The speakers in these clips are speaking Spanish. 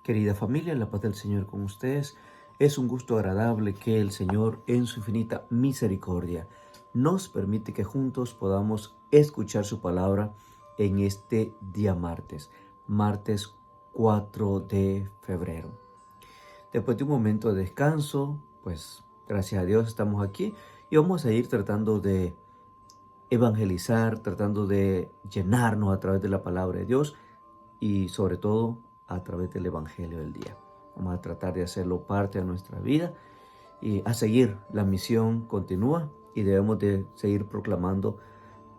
Querida familia, la paz del Señor con ustedes. Es un gusto agradable que el Señor, en su infinita misericordia, nos permite que juntos podamos escuchar su palabra en este día martes 4 de febrero. Después de un momento de descanso, pues gracias a Dios estamos aquí y vamos a ir tratando de evangelizar, tratando de llenarnos a través de la palabra de Dios y sobre todo a través del Evangelio del día. Vamos a tratar de hacerlo parte de nuestra vida y a seguir. La misión continúa y debemos de seguir proclamando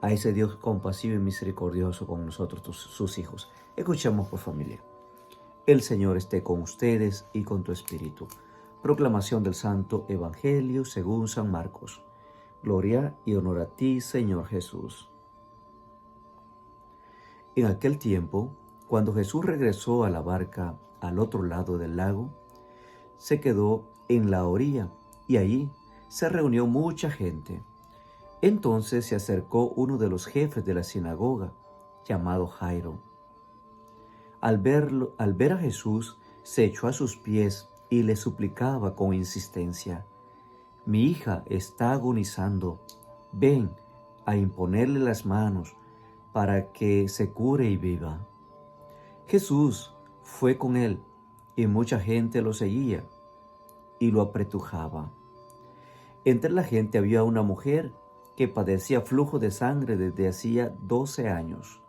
a ese Dios compasivo y misericordioso con nosotros, sus hijos. Escuchamos por familia. El Señor esté con ustedes y con tu espíritu. Proclamación del Santo Evangelio según San Marcos. Gloria y honor a ti, Señor Jesús. En aquel tiempo, cuando Jesús regresó a la barca al otro lado del lago, se quedó en la orilla y allí se reunió mucha gente. Entonces se acercó uno de los jefes de la sinagoga, llamado Jairo. Al ver a Jesús, se echó a sus pies y le suplicaba con insistencia: «Mi hija está agonizando. Ven a imponerle las manos para que se cure y viva». Jesús fue con él y mucha gente lo seguía y lo apretujaba. Entre la gente había una mujer que padecía flujo de sangre desde hacía 12 años.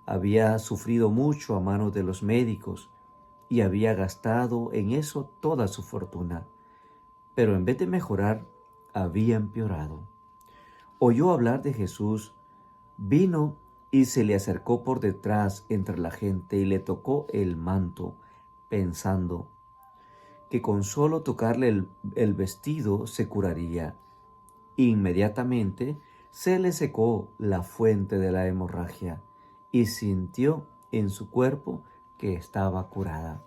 Había sufrido mucho a manos de los médicos y había gastado en eso toda su fortuna, pero en vez de mejorar, había empeorado. Oyó hablar de Jesús, vino y se le acercó por detrás entre la gente y le tocó el manto, pensando que con solo tocarle el vestido se curaría. Inmediatamente se le secó la fuente de la hemorragia y sintió en su cuerpo que estaba curada.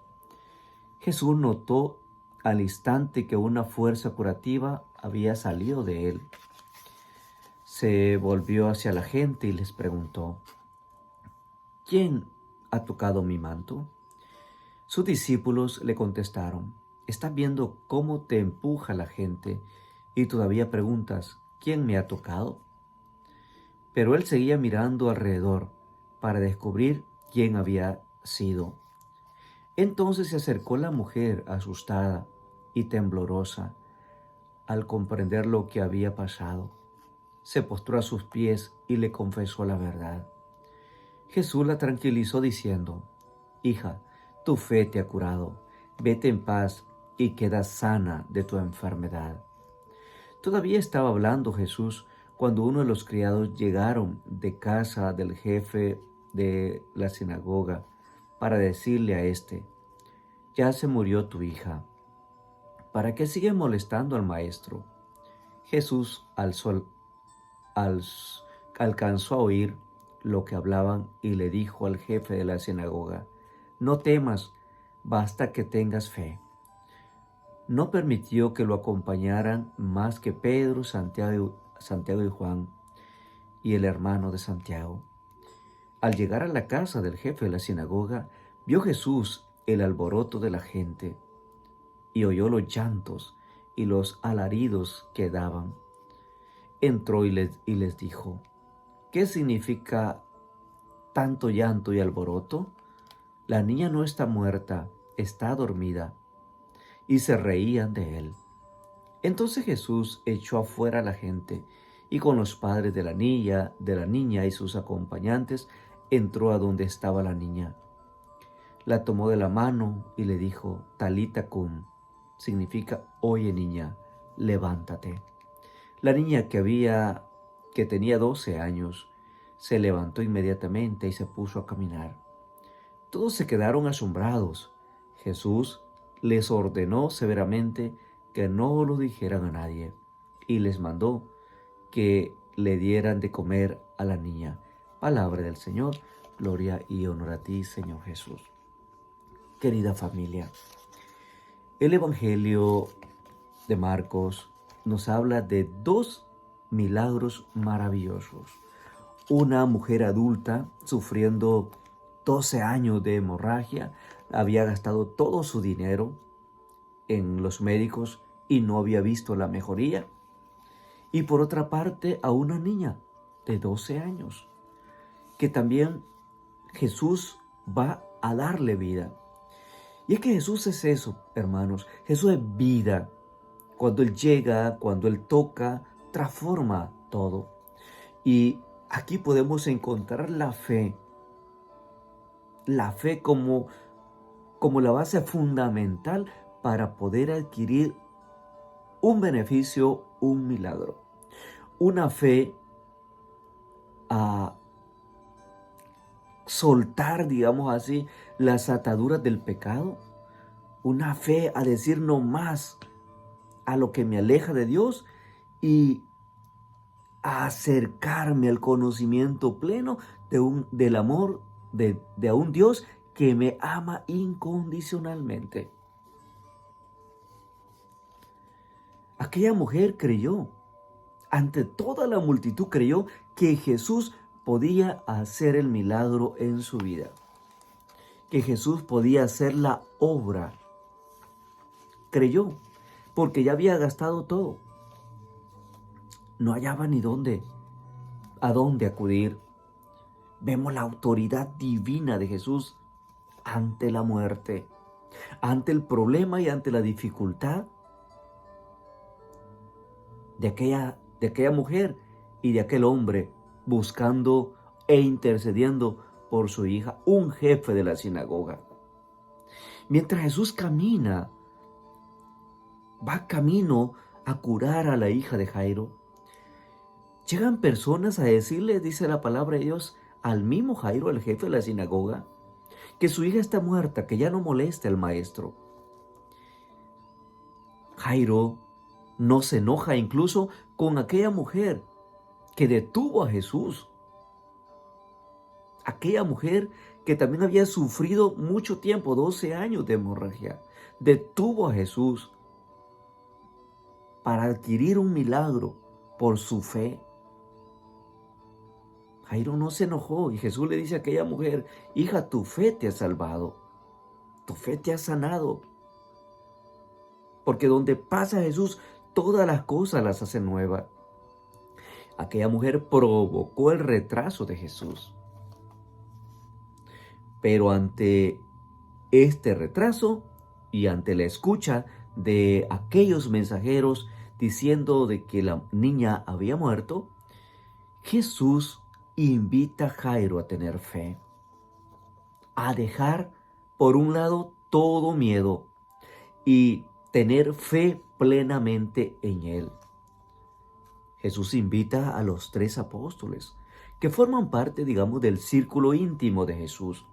Jesús notó al instante que una fuerza curativa había salido de él. Se volvió hacia la gente y les preguntó: «¿Quién ha tocado mi manto?». Sus discípulos le contestaron: «¿Estás viendo cómo te empuja la gente y todavía preguntas: ¿quién me ha tocado?». Pero él seguía mirando alrededor para descubrir quién había sido. Entonces se acercó la mujer asustada y temblorosa al comprender lo que había pasado. Se postró a sus pies y le confesó la verdad. Jesús la tranquilizó diciendo: «Hija, tu fe te ha curado. Vete en paz y queda sana de tu enfermedad». Todavía estaba hablando Jesús cuando uno de los criados llegaron de casa del jefe de la sinagoga para decirle a éste: «Ya se murió tu hija. ¿Para qué sigue molestando al maestro?». Jesús alcanzó a oír lo que hablaban y le dijo al jefe de la sinagoga: «No temas, basta que tengas fe». No permitió que lo acompañaran más que Pedro, Santiago y Juan y el hermano de Santiago. Al llegar a la casa del jefe de la sinagoga, vio Jesús el alboroto de la gente y oyó los llantos y los alaridos que daban. Entró y les dijo: «¿Qué significa tanto llanto y alboroto? La niña no está muerta, está dormida». Y se reían de él. Entonces Jesús echó afuera a la gente y con los padres de la niña y sus acompañantes entró a donde estaba la niña. La tomó de la mano y le dijo: «Talita cum», significa: «Oye niña, levántate». La niña que tenía 12 años se levantó inmediatamente y se puso a caminar. Todos se quedaron asombrados. Jesús les ordenó severamente que no lo dijeran a nadie y les mandó que le dieran de comer a la niña. Palabra del Señor. Gloria y honor a ti, Señor Jesús. Querida familia, el Evangelio de Marcos nos habla de dos milagros maravillosos. Una mujer adulta sufriendo 12 años de hemorragia, había gastado todo su dinero en los médicos y no había visto la mejoría. Y por otra parte, a una niña de 12 años, que también Jesús va a darle vida. Y es que Jesús es eso, hermanos. Jesús es vida. Cuando Él llega, cuando Él toca, transforma todo. Y aquí podemos encontrar la fe. La fe como la base fundamental para poder adquirir un beneficio, un milagro. Una fe a soltar, digamos así, las ataduras del pecado. Una fe a decir no más a lo que me aleja de Dios y a acercarme al conocimiento pleno del amor de un Dios que me ama incondicionalmente. Aquella mujer creyó, ante toda la multitud creyó que Jesús podía hacer el milagro en su vida, que Jesús podía hacer la obra. Creyó, porque ya había gastado todo. No hallaba ni a dónde acudir. Vemos la autoridad divina de Jesús ante la muerte, ante el problema y ante la dificultad de aquella mujer y de aquel hombre buscando e intercediendo por su hija, un jefe de la sinagoga. Mientras Jesús va camino a curar a la hija de Jairo, llegan personas a decirle, dice la palabra de Dios, al mismo Jairo, el jefe de la sinagoga, que su hija está muerta, que ya no moleste al maestro. Jairo no se enoja incluso con aquella mujer que detuvo a Jesús. Aquella mujer que también había sufrido mucho tiempo, 12 años de hemorragia, detuvo a Jesús para adquirir un milagro por su fe. Jairo no se enojó y Jesús le dice a aquella mujer, hija, tu fe te ha salvado, tu fe te ha sanado. Porque donde pasa Jesús, todas las cosas las hace nuevas. Aquella mujer provocó el retraso de Jesús. Pero ante este retraso y ante la escucha de aquellos mensajeros diciendo de que la niña había muerto, Jesús invita a Jairo a tener fe, a dejar por un lado todo miedo y tener fe plenamente en Él. Jesús invita a los 3 apóstoles que forman parte, digamos, del círculo íntimo de Jesús.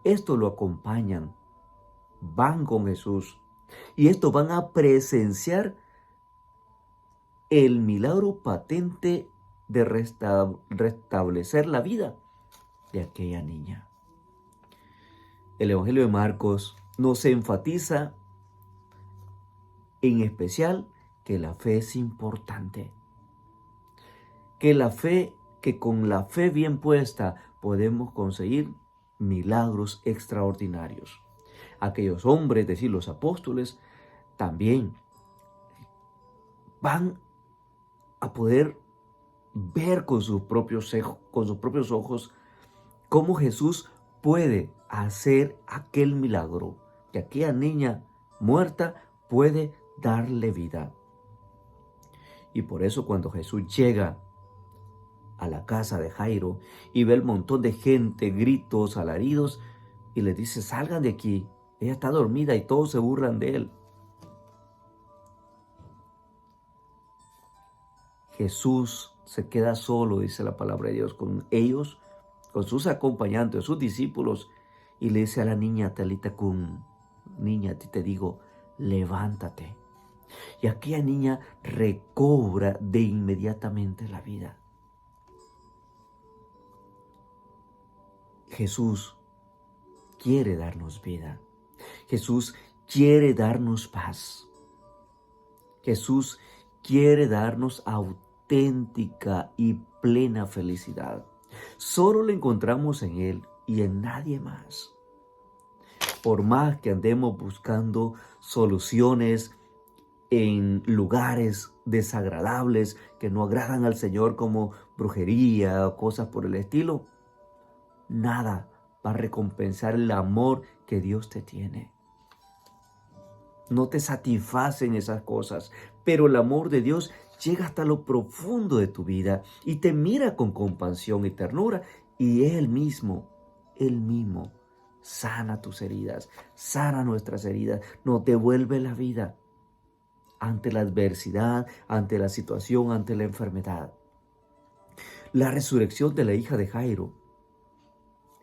Estos lo acompañan, van con Jesús y estos van a presenciar el milagro patente de restablecer la vida de aquella niña. El Evangelio de Marcos nos enfatiza en especial que la fe es importante, que con la fe bien puesta podemos conseguir milagros extraordinarios. Aquellos hombres, es decir, los apóstoles, también van a poder ver con sus propios ojos cómo Jesús puede hacer aquel milagro, que aquella niña muerta puede darle vida. Y por eso cuando Jesús llega a la casa de Jairo y ve el montón de gente, gritos, alaridos, y le dice, salgan de aquí, ella está dormida, y todos se burlan de él. Jesús se queda solo, dice la palabra de Dios, con ellos, con sus acompañantes, sus discípulos, y le dice a la niña, Talita cum, niña, a ti te digo, levántate. Y aquella niña recobra de inmediatamente la vida. Jesús quiere darnos vida. Jesús quiere darnos paz. Jesús quiere darnos auténtica y plena felicidad. Solo la encontramos en Él y en nadie más. Por más que andemos buscando soluciones en lugares desagradables que no agradan al Señor, como brujería o cosas por el estilo, nada va a recompensar el amor que Dios te tiene. No te satisfacen esas cosas, pero el amor de Dios llega hasta lo profundo de tu vida y te mira con compasión y ternura, y Él mismo sana tus heridas, sana nuestras heridas, nos devuelve la vida ante la adversidad, ante la situación, ante la enfermedad. La resurrección de la hija de Jairo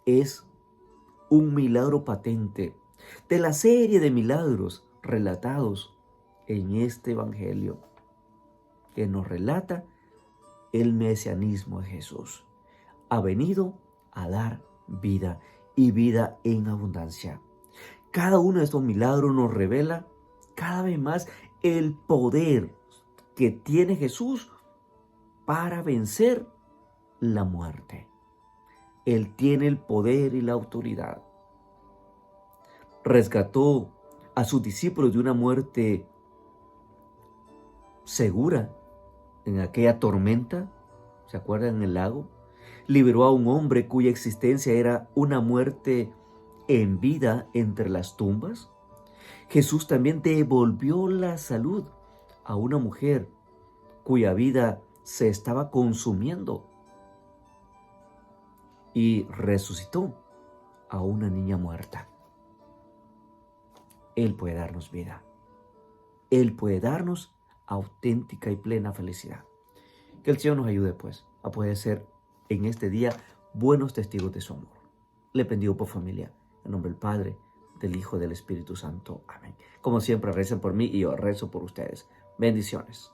es un milagro patente de la serie de milagros relatados en este evangelio que nos relata el mesianismo de Jesús. Ha venido a dar vida y vida en abundancia. Cada uno de estos milagros nos revela cada vez más el poder que tiene Jesús para vencer la muerte. Él tiene el poder y la autoridad. Rescató a sus discípulos de una muerte segura en aquella tormenta, ¿se acuerdan? En el lago. Liberó a un hombre cuya existencia era una muerte en vida entre las tumbas. Jesús también devolvió la salud a una mujer cuya vida se estaba consumiendo y resucitó a una niña muerta. Él puede darnos vida. Él puede darnos auténtica y plena felicidad. Que el Señor nos ayude, pues, a poder ser en este día buenos testigos de su amor. Le bendigo por familia. En nombre del Padre, del Hijo y del Espíritu Santo. Amén. Como siempre, recen por mí y yo rezo por ustedes. Bendiciones.